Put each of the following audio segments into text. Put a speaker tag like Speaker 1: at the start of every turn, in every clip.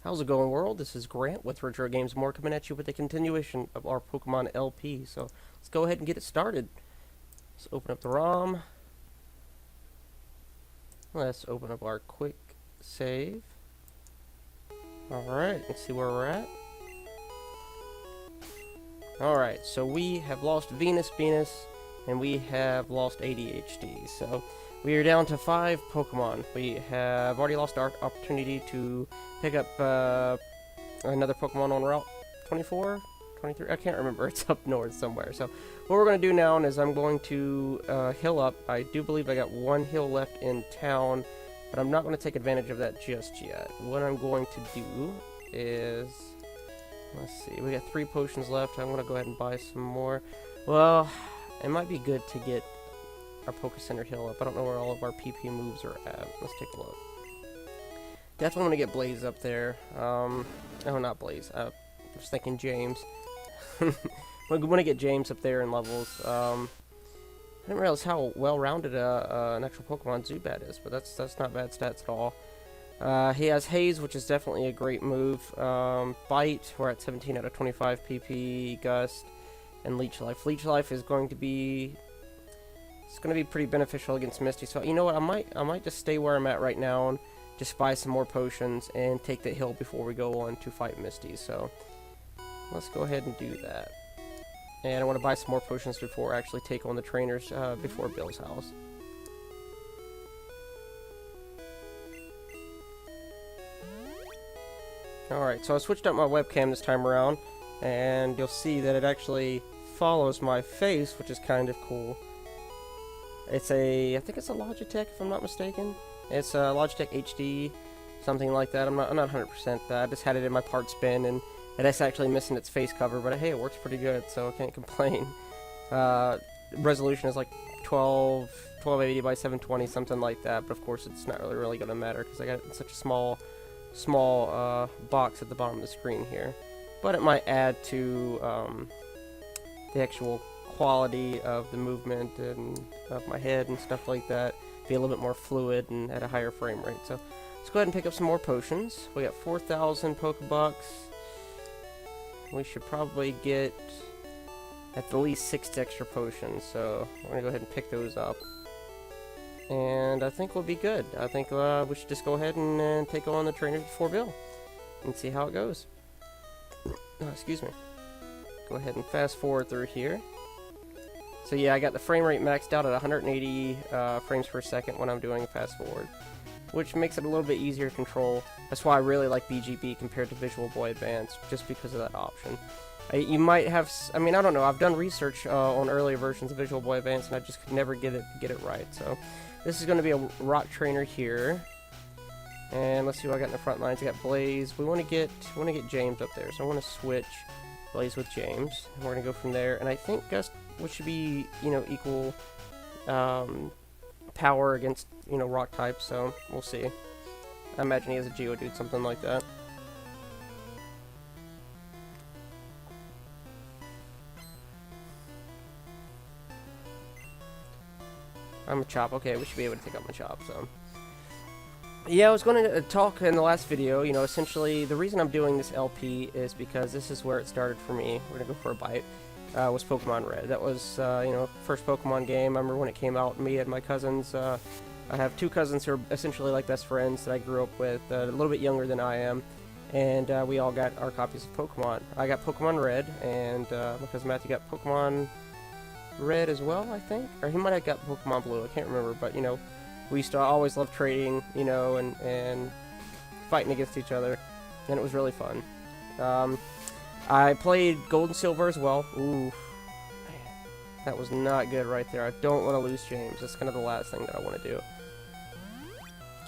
Speaker 1: How's it going, world? This is Grant with Retro Games More, coming at you with a continuation of our Pokemon LP. So let's go ahead and get it started. Let's open up the ROM. Let's open up our quick save. Alright, let's see where we're at. Alright, so we have lost Venus, and we have lost ADHD. So we are down to 5 Pokemon. We have already lost our opportunity to pick up another Pokemon on Route 24, 23, I can't remember, it's up north somewhere. So what we're going to do now is I'm going to heal up. I do believe I got 1 heal left in town, but I'm not going to take advantage of that just yet. What I'm going to do is, let's see, we got 3 potions left. I'm going to go ahead and buy some more. Well, it might be good to get our Poke Center heal up. I don't know where all of our PP moves are at. Let's take a look. Definitely want to get Blaze up there. Oh, not Blaze. I was thinking James. We want to get James up there in levels. I didn't realize how well-rounded an actual Pokemon Zubat is, but that's not bad stats at all. He has Haze, which is definitely a great move. Bite, we're at 17 out of 25 PP. Gust, and Leech Life. Leech Life is going to be... It's going to be pretty beneficial against Misty. So, you know what? I might just stay where I'm at right now and just buy some more potions and take the hill before we go on to fight Misty. So, let's go ahead and do that. And I want to buy some more potions before I actually take on the trainers before Bill's house. Alright, so I switched up my webcam this time around, and you'll see that it actually follows my face, which is kind of cool. It's I think it's a Logitech, if I'm not mistaken. It's a Logitech HD, something like that. I'm not 100%. I just had it in my parts bin, and it's actually missing its face cover, but hey, it works pretty good, so I can't complain. Resolution is like 1280 by 720, something like that, but of course it's not really going to matter because I got it in such a small box at the bottom of the screen here. But it might add to the actual quality of the movement and of my head and stuff like that, be a little bit more fluid and at a higher frame rate. So let's go ahead and pick up some more potions. We got 4,000 Pokebucks. We should probably get at the least 6 extra potions, so we're gonna go ahead and pick those up, and I think we'll be good. I think we should just go ahead and take on the trainers before Bill and see how it goes. Oh, excuse me. Go ahead and fast forward through here. So yeah, I got the frame rate maxed out at 180 frames per second when I'm doing a fast forward, which makes it a little bit easier to control. That's why I really like BGB compared to Visual Boy Advance, just because of that option. You might have, I mean, I don't know, I've done research on earlier versions of Visual Boy Advance, and I just could never get it right. So this is going to be a rock trainer here, and let's see what I got in the front lines. I got Blaze. We want to get James up there, so I want to switch Blaze with James, and we're going to go from there. And I think Gust, which should be, you know, equal power against, you know, rock types, so we'll see. I imagine he has a Geodude, something like that. I'm a Chop. Okay, we should be able to take out my Chop, so. Yeah, I was going to talk in the last video, you know, essentially the reason I'm doing this LP is because this is where it started for me. We're going to go for a bite. Was Pokemon Red. That was, you know, first Pokemon game. I remember when it came out, me and my cousins, I have 2 cousins who are essentially like best friends that I grew up with, a little bit younger than I am, and we all got our copies of Pokemon. I got Pokemon Red, and my cousin Matthew got Pokemon Red as well, I think? Or he might have got Pokemon Blue, I can't remember, but, you know, we used to always love trading, you know, and fighting against each other, and it was really fun. I played Gold and Silver as well. Ooh, man, that was not good right there. I don't want to lose James. That's kind of the last thing that I want to do.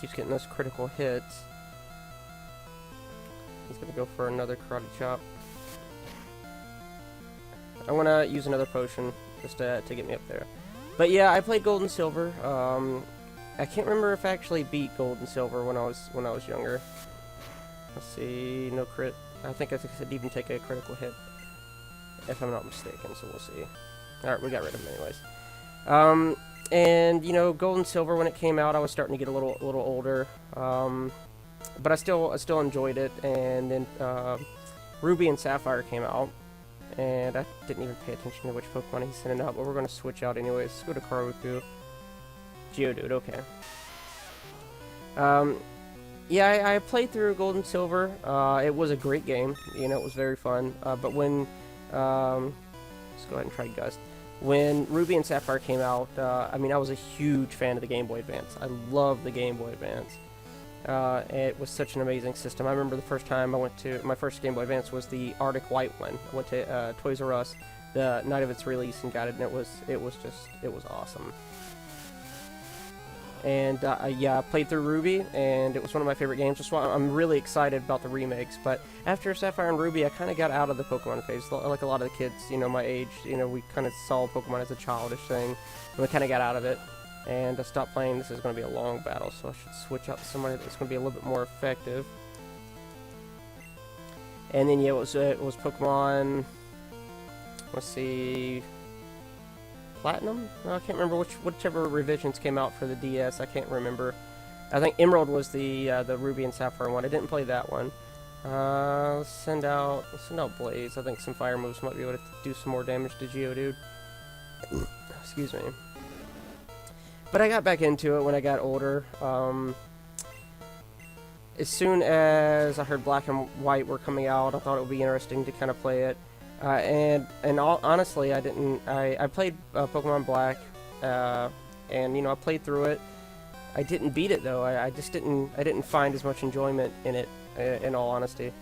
Speaker 1: Keeps getting those critical hits. He's going to go for another Karate Chop. I want to use another potion just to get me up there. But yeah, I played Gold and Silver. I can't remember if I actually beat Gold and Silver when I was younger. Let's see, no crit. I think I could even take a critical hit, if I'm not mistaken, so we'll see. Alright, we got rid of him anyways. And, you know, Gold and Silver, when it came out, I was starting to get a little older. but I still enjoyed it. And then Ruby and Sapphire came out, and I didn't even pay attention to which Pokemon he's sending out, but we're going to switch out anyways. Let's go to Karuku. Geodude, okay. Yeah, I played through Gold and Silver. It was a great game. You know, it was very fun. But when... let's go ahead and try Gust. When Ruby and Sapphire came out, I mean, I was a huge fan of the Game Boy Advance. I love the Game Boy Advance. It was such an amazing system. I remember the first time I went to... My first Game Boy Advance was the Arctic White one. I went to Toys R Us the night of its release and got it, and it was awesome. And yeah, I played through Ruby, and it was one of my favorite games. That's why I'm really excited about the remakes. But after Sapphire and Ruby, I kind of got out of the Pokemon phase. Like a lot of the kids, you know, my age, you know, we kind of saw Pokemon as a childish thing, and we kind of got out of it. And I stopped playing. This is going to be a long battle, so I should switch out to somebody that's going to be a little bit more effective. And then yeah, it was Pokemon. Let's see. Platinum? No, I can't remember whichever revisions came out for the DS. I can't remember. I think Emerald was the Ruby and Sapphire one. I didn't play that one. Let's send out Blaze. I think some fire moves might be able to do some more damage to Geodude. Excuse me. But I got back into it when I got older. As soon as I heard Black and White were coming out, I thought it would be interesting to kind of play it. Honestly, I played Pokemon Black, and you know, I played through it. I didn't beat it though. I didn't find as much enjoyment in it. In all honesty,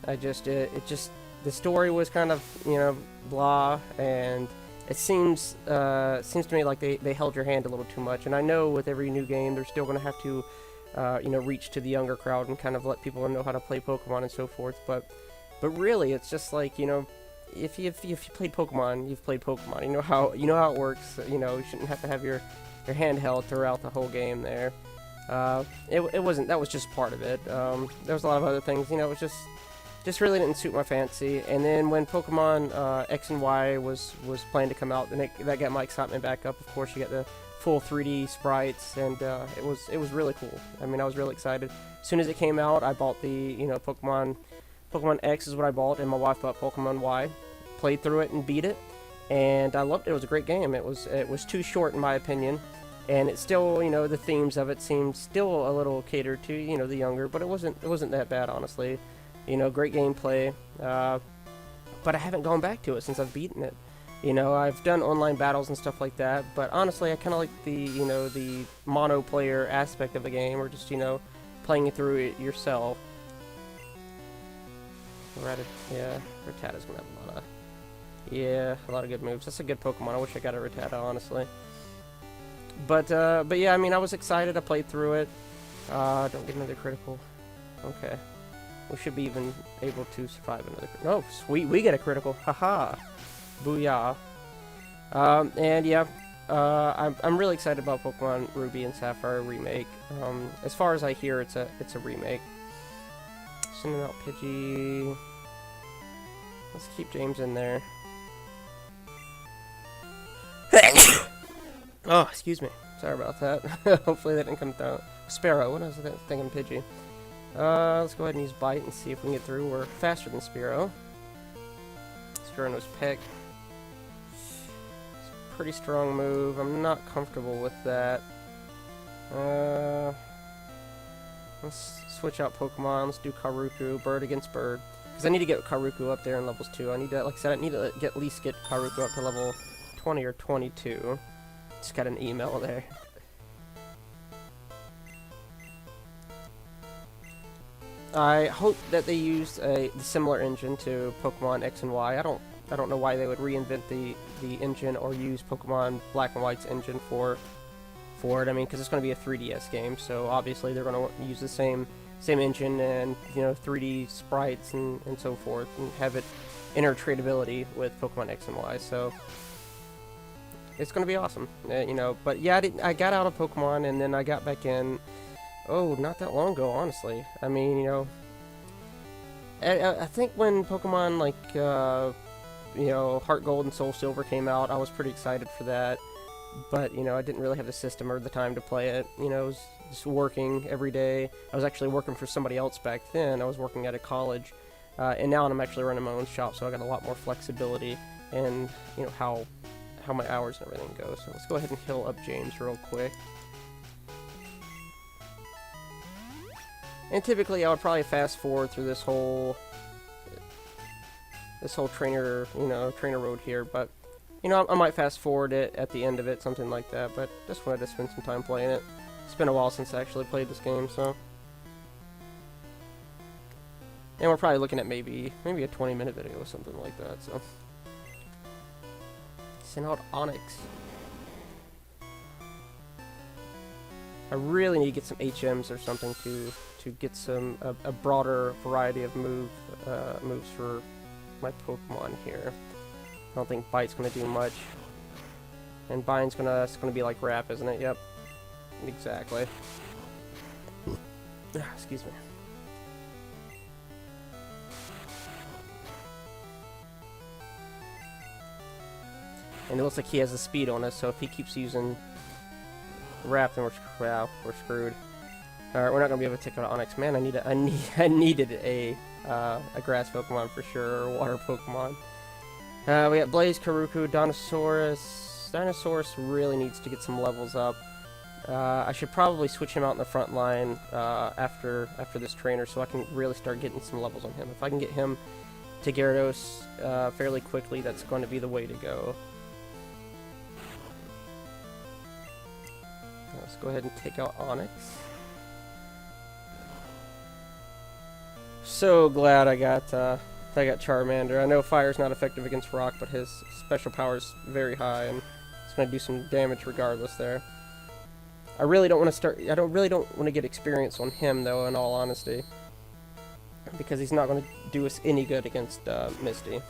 Speaker 1: it just the story was kind of, you know, blah, and it seems to me like they held your hand a little too much. And I know with every new game, they're still going to have to you know, reach to the younger crowd and kind of let people know how to play Pokemon and so forth. But really, it's just like, you know, if you played Pokemon, you've played Pokemon. You know how it works. You know, you shouldn't have to have your hand held throughout the whole game there. It wasn't. That was just part of it. There was a lot of other things. You know, it was just really didn't suit my fancy. And then when Pokemon X and Y was planned to come out, and that got my excitement back up. Of course, you got the full 3D sprites, and it was really cool. I mean, I was really excited. As soon as it came out, I bought the, you know, Pokemon X is what I bought, and my wife bought Pokemon Y. Played through it and beat it, and I loved it. It was a great game. It was too short in my opinion, and it still, you know, the themes of it seemed still a little catered to, you know, the younger, but it wasn't that bad, honestly. You know, great gameplay, but I haven't gone back to it since I've beaten it. You know, I've done online battles and stuff like that, but honestly, I kind of like the, you know, the mono player aspect of the game, or just, you know, playing it through it yourself. Yeah, Rattata's gonna have a lot of good moves. That's a good Pokemon. I wish I got a Rattata, honestly. But yeah, I mean, I was excited. I played through it. Don't get another critical. Okay. We should be even able to survive another critical. Oh, sweet. We get a critical. Haha. Booyah. And yeah, I'm really excited about Pokemon Ruby and Sapphire remake. As far as I hear, it's a remake. Sending out Pidgey. Let's keep James in there. Oh, excuse me. Sorry about that. Hopefully that didn't come down. Sparrow. What was I thinking? Pidgey. Let's go ahead and use Bite and see if we can get through. We're faster than Spearow. Spearow knows Peck. It's a pretty strong move. I'm not comfortable with that. Let's switch out Pokemon. Let's do Karuku. Bird against Bird. Because I need to get Karuku up there in levels 2. I need to, like I said, I need to at least get Karuku up to level 20 or 22. Just got an email there. I hope that they used a similar engine to Pokemon X and Y. I don't know why they would reinvent the engine or use Pokemon Black and White's engine for it. I mean, because it's going to be a 3DS game, so obviously they're going to use the same engine and, you know, 3D sprites and so forth, and have it intertradability with Pokemon X and Y. So it's going to be awesome, you know. But yeah, I got out of Pokemon and then I got back in. Oh, not that long ago, honestly. I mean, you know, I think when Pokemon like you know, Heart Gold and Soul Silver came out, I was pretty excited for that. but, you know, I didn't really have the system or the time to play it. You know, I was just working every day. I was actually working for somebody else back then. I was working at a college, and now I'm actually running my own shop, so I got a lot more flexibility in, you know, how my hours and everything go. So let's go ahead and heal up James real quick. And typically I would probably fast forward through this whole trainer road here, but you know, I might fast forward it at the end of it, something like that, but just wanted to spend some time playing it. It's been a while since I actually played this game, so. And we're probably looking at maybe a 20-minute video or something like that, so. Send out Onyx. I really need to get some HMs or something to get a broader variety of moves for my Pokemon here. I don't think Bite's gonna do much, and Bine's gonna be like Wrap, isn't it? Yep, exactly. Excuse me. And it looks like he has the speed on us, so if he keeps using Wrap, then we're screwed. Alright, we're not gonna be able to take out Onyx. Man, I needed a grass Pokemon for sure, or water Pokemon. We got Blaze, Karuku, Dinosaurus. Dinosaurus really needs to get some levels up. I should probably switch him out in the front line after this trainer, so I can really start getting some levels on him. If I can get him to Gyarados fairly quickly, that's going to be the way to go. Let's go ahead and take out Onyx. So glad I got Charmander. I know Fire's not effective against Rock, but his special power is very high, and it's going to do some damage regardless there. I really don't want to get experience on him, though, in all honesty, because he's not going to do us any good against Misty.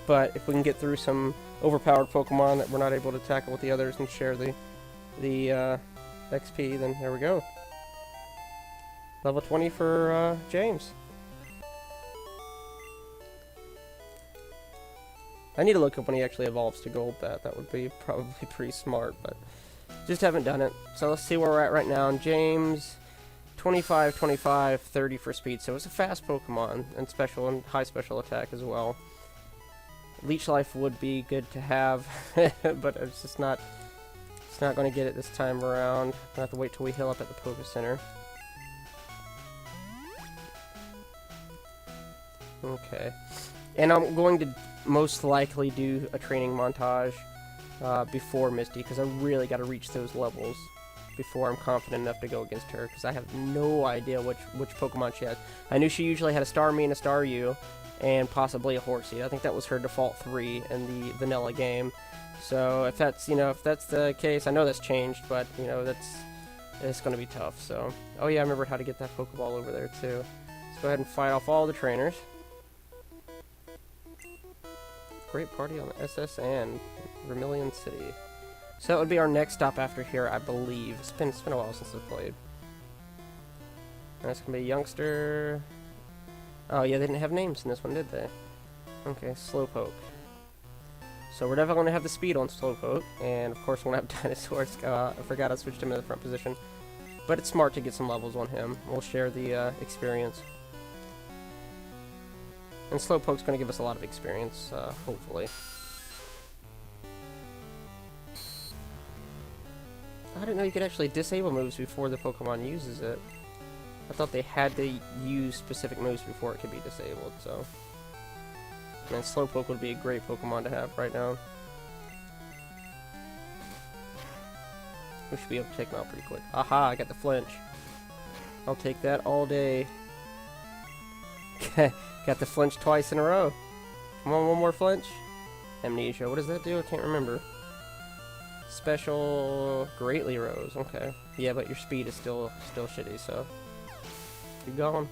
Speaker 1: But if we can get through some overpowered Pokemon that we're not able to tackle with the others and share the XP, then there we go. Level 20 for James. I need to look up when he actually evolves to Gold Bat. That would be probably pretty smart, but just haven't done it. So let's see where we're at right now. And James, 25, 25, 30 for speed. So it's a fast Pokemon, and special and high special attack as well. Leech Life would be good to have, but it's just not. It's not going to get it this time around. I have to wait till we heal up at the Poké Center. Okay, and I'm going to most likely do a training montage before Misty, because I really got to reach those levels before I'm confident enough to go against her, because I have no idea which Pokemon she has. I knew she usually had a Starmie and a Staryu, and possibly a Horsea. I think that was her default 3 in the vanilla game. So if that's the case, I know that's changed, but you know it's going to be tough. So oh yeah, I remember how to get that Pokeball over there too. Let's go ahead and fight off all the trainers. Great party on the SS and Vermilion City. So that would be our next stop after here, I believe. It's been a while since I've played. And that's gonna be a youngster. Oh yeah, they didn't have names in this one, did they? Okay, Slowpoke. So we're definitely gonna have the speed on Slowpoke, and of course we're gonna have Dinosaurs. I forgot I switched him to the front position, but it's smart to get some levels on him. We'll share the experience. And Slowpoke's going to give us a lot of experience, hopefully. I didn't know you could actually disable moves before the Pokemon uses it. I thought they had to use specific moves before it could be disabled, so. Man, Slowpoke would be a great Pokemon to have right now. We should be able to take him out pretty quick. Aha, I got the flinch. I'll take that all day. Got the flinch twice in a row. Come on, one more flinch. Amnesia. What does that do? I can't remember. Special greatly rose. Okay. Yeah, but your speed is still shitty, so keep going.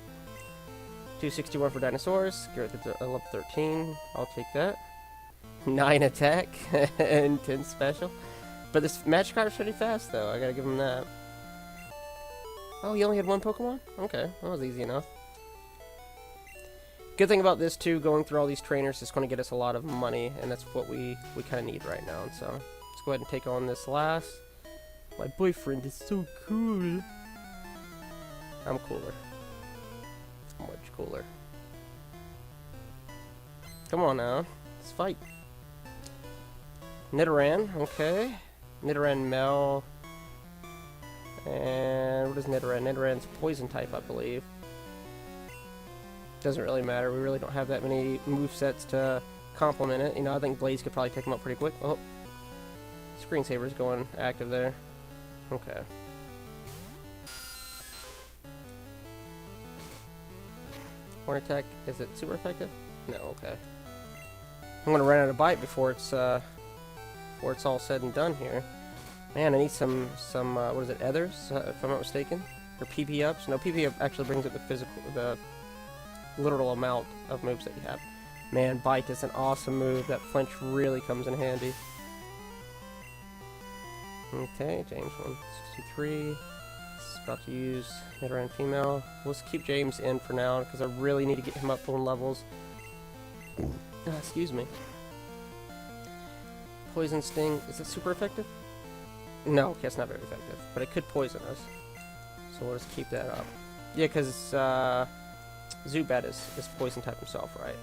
Speaker 1: 261 for Dinosaurus. Get to level 13. I'll take that. 9 attack and 10 special. But this Magikarp's pretty fast, though. I gotta give him that. Oh, he only had one Pokemon? Okay, that was easy enough. Good thing about this too, going through all these trainers is going to get us a lot of money, and that's what we kind of need right now. And so let's go ahead and take on this last. My boyfriend is so cool. I'm cooler. It's much cooler. Come on now, let's fight. Nidoran, okay. Nidoran Mel. And what is Nidoran? Nidoran's poison type, I believe. Doesn't really matter. We really don't have that many movesets to complement it. You know, I think Blaze could probably take him up pretty quick. Oh, screensaver's going active there. Okay. Horn attack, is it super effective? No, okay. I'm gonna run out of bite before it's all said and done here. Man, I need some what is it, ethers, if I'm not mistaken, or PP ups. No, PP up actually brings up the literal amount of moves that you have. Man, bite is an awesome move. That flinch really comes in handy. Okay, James 163. About to use Nidoran female. Let's keep James in for now because I really need to get him up on levels. Excuse me. Poison Sting, is it super effective? No, okay, it's not very effective, but it could poison us. So we'll just keep that up. Yeah, because Zubat is poison type himself, right?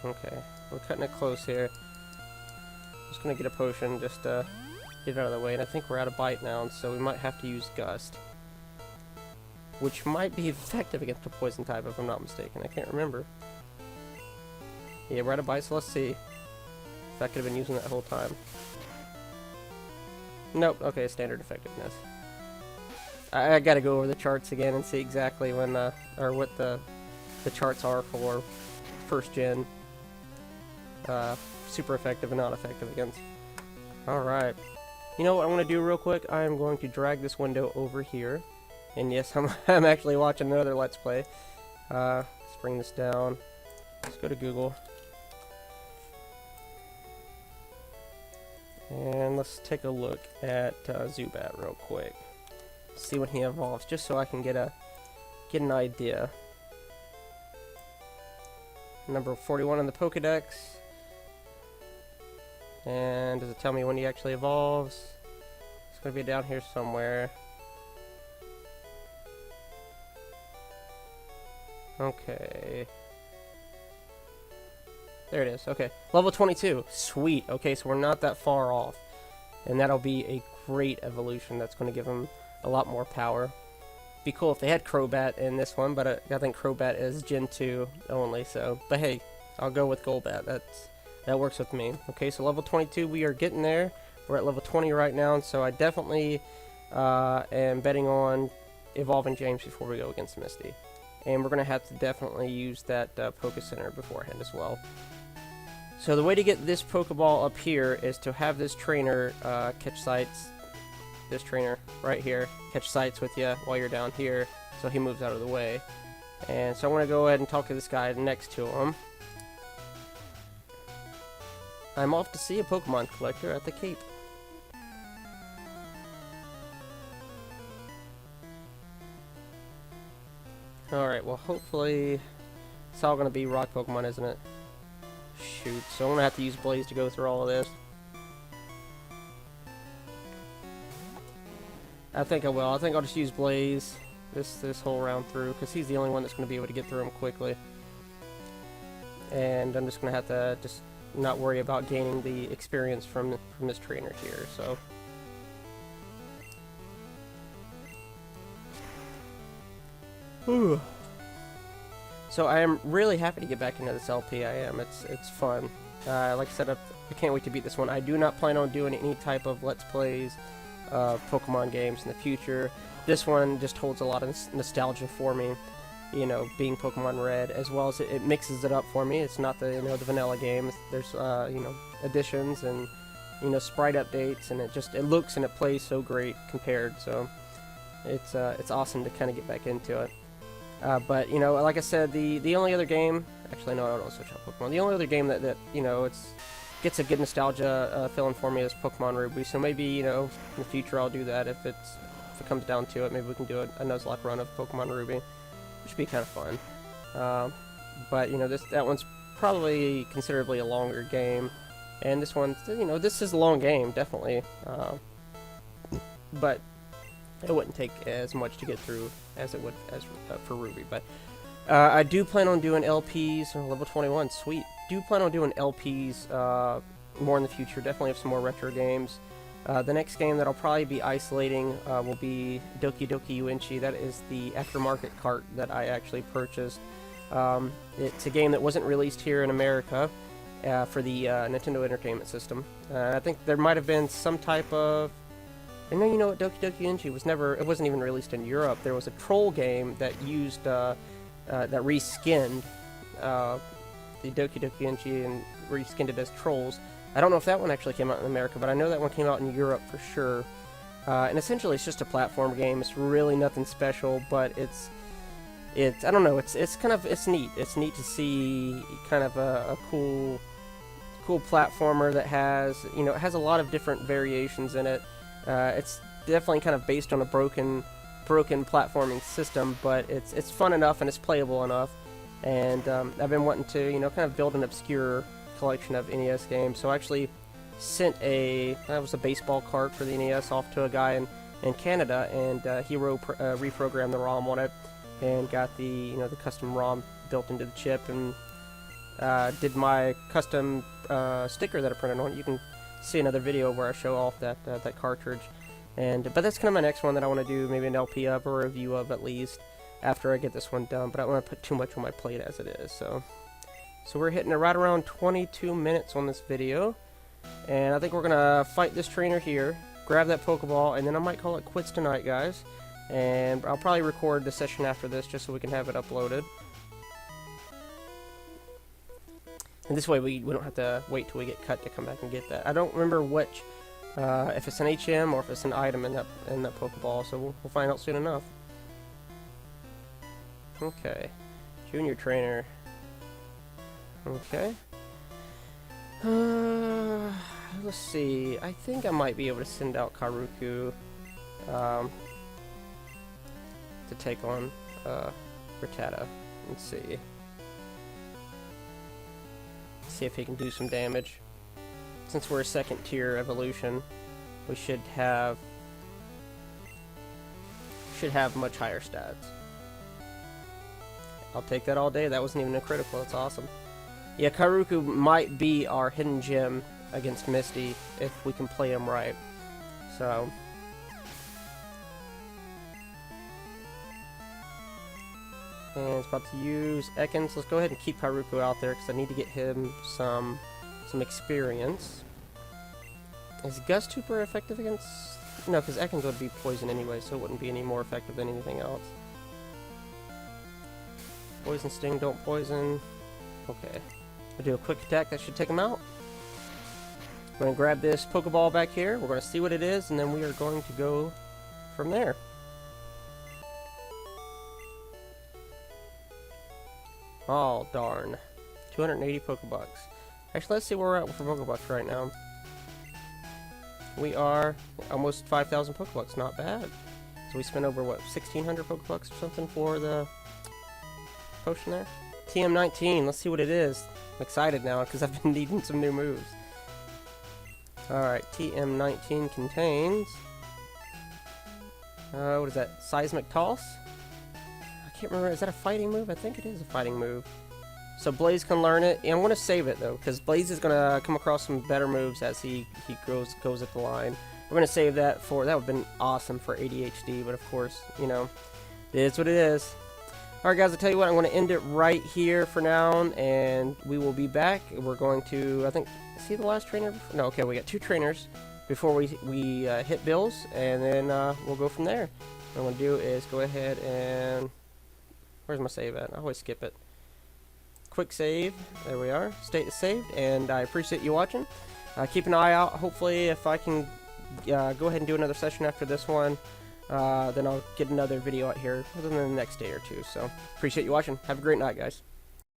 Speaker 1: Okay, we're cutting it close here. Just gonna get a potion just to get it out of the way, and I think we're out of bite now, and so we might have to use Gust, which might be effective against a poison type if I'm not mistaken. I can't remember. Yeah, we're out of bite, so let's see if I could have been using that whole time. Nope. Okay, standard effectiveness. I gotta go over the charts again and see exactly when or what the charts are for first gen super effective and not effective against. All right. You know what I'm going to do real quick? I am going to drag this window over here. And yes, I'm actually watching another Let's Play. Let's bring this down. Let's go to Google. And let's take a look at Zubat real quick. See when he evolves, just so I can get an idea. Number 41 in the Pokedex. And does it tell me when he actually evolves? It's going to be down here somewhere. Okay. There it is. Okay. Level 22. Sweet. Okay, so we're not that far off. And that'll be a great evolution. That's going to give him a lot more power. Be cool if they had Crobat in this one, but I think Crobat is Gen 2 only, so. But hey, I'll go with Golbat. That works with me. Okay, so level 22, we are getting there. We're at level 20 right now, and so I definitely am betting on evolving James before we go against Misty. And we're going to have to definitely use that Poke Center beforehand as well. So the way to get this Pokeball up here is to have this trainer catch sights. This trainer right here catch sights with you while you're down here, so he moves out of the way. And so I want to go ahead and talk to this guy next to him. I'm off to see a Pokemon collector at the Cape. Alright, well hopefully it's all going to be rock Pokemon, isn't it? Shoot, so I'm going to have to use Blaze to go through all of this. I think I will. I think I'll just use Blaze this whole round through, because he's the only one that's going to be able to get through him quickly. And I'm just going to have to just not worry about gaining the experience from this trainer here, so. Whew. So I am really happy to get back into this LP. I am. It's fun. Like I said, I can't wait to beat this one. I do not plan on doing any type of Let's Plays of Pokemon games in the future. This one just holds a lot of nostalgia for me. You know, being Pokemon Red, as well as it mixes it up for me. It's not the the vanilla game. There's additions and sprite updates, and it looks and it plays so great compared. So it's awesome to kind of get back into it. But like I said, the only other game, actually no, I don't switch out Pokemon. The only other game that gets a good nostalgia feeling for me is Pokemon Ruby. So maybe in the future I'll do that if it comes down to it. Maybe we can do a Nuzlocke run of Pokemon Ruby. Which would be kind of fun. but you know, that one's probably considerably a longer game, and this one, you know, this is a long game, definitely, but it wouldn't take as much to get through as it would for Ruby. But I do plan on doing LPs on level 21. Sweet. Do plan on doing LPs more in the future. Definitely have some more retro games. The next game that I'll probably be isolating will be Doki Doki Uenchi. That is the aftermarket cart that I actually purchased. It's a game that wasn't released here in America for the Nintendo Entertainment System. I think there might have been some type of... I know, you know what, Doki Doki Uenchi was never... It wasn't even released in Europe. There was a troll game that used... that reskinned the Doki Doki Uenchi and reskinned it as trolls. I don't know if that one actually came out in America, but I know that one came out in Europe for sure. And essentially, it's just a platform game. It's really nothing special, but it's I don't know. It's neat. It's neat to see kind of a cool platformer that has, you know, it has a lot of different variations in it. It's definitely kind of based on a broken platforming system, but it's fun enough and it's playable enough. And I've been wanting to, you know, kind of build an obscure collection of NES games. So I actually sent that was a baseball cart for the NES off to a guy in Canada, and he reprogrammed the ROM on it and got the, you know, the custom ROM built into the chip, and did my custom sticker that I printed on it. You can see another video where I show off that cartridge. But that's kind of my next one that I want to do, maybe an LP of or a review of at least, after I get this one done. But I don't want to put too much on my plate as it is. So we're hitting it right around 22 minutes on this video. And I think we're going to fight this trainer here, grab that Pokeball, and then I might call it quits tonight, guys. And I'll probably record the session after this just so we can have it uploaded. And this way we don't have to wait till we get cut to come back and get that. I don't remember which... if it's an HM or if it's an item in that Pokeball, so we'll find out soon enough. Okay, Junior Trainer. Okay. Let's see. I think I might be able to send out Karuku to take on Rattata and see if he can do some damage. Since we're a second tier evolution, we should have much higher stats. I'll take that all day. That wasn't even a critical. That's awesome. Yeah, Karuku might be our hidden gem against Misty if we can play him right. So and it's about to use Ekans. Let's go ahead and keep Karuku out there because I need to get him some experience. Is Gust super effective against... No, because Ekans would be poison anyway, so it wouldn't be any more effective than anything else. Poison Sting, don't poison. Okay. I'll do a quick attack, that should take him out. I'm going to grab this Pokeball back here, we're going to see what it is, and then we are going to go from there. Oh, darn. 280 Pokebucks. Actually, let's see where we're at for Pokebucks right now. We are almost 5,000 Pokebucks, not bad. So we spent over, what, 1,600 Pokebucks or something for the potion there? TM19, let's see what it is. I'm excited now because I've been needing some new moves. Alright, TM19 contains... what is that? Seismic Toss? I can't remember, is that a fighting move? I think it is a fighting move. So Blaze can learn it. And I'm going to save it though, because Blaze is going to come across some better moves as he goes up the line. We're going to save that for... That would have been awesome for ADHD, but of course, you know, it is what it is. Alright guys, I'll tell you what, I'm going to end it right here for now, and we will be back. We're going to, I think, see the last trainer? No, okay, we got 2 trainers before we hit Bills, and then we'll go from there. What I'm going to do is go ahead and... Where's my save at? I always skip it. Quick save. There we are. State is saved, and I appreciate you watching. Keep an eye out. Hopefully, if I can go ahead and do another session after this one, then I'll get another video out here within the next day or two. So, appreciate you watching. Have a great night, guys.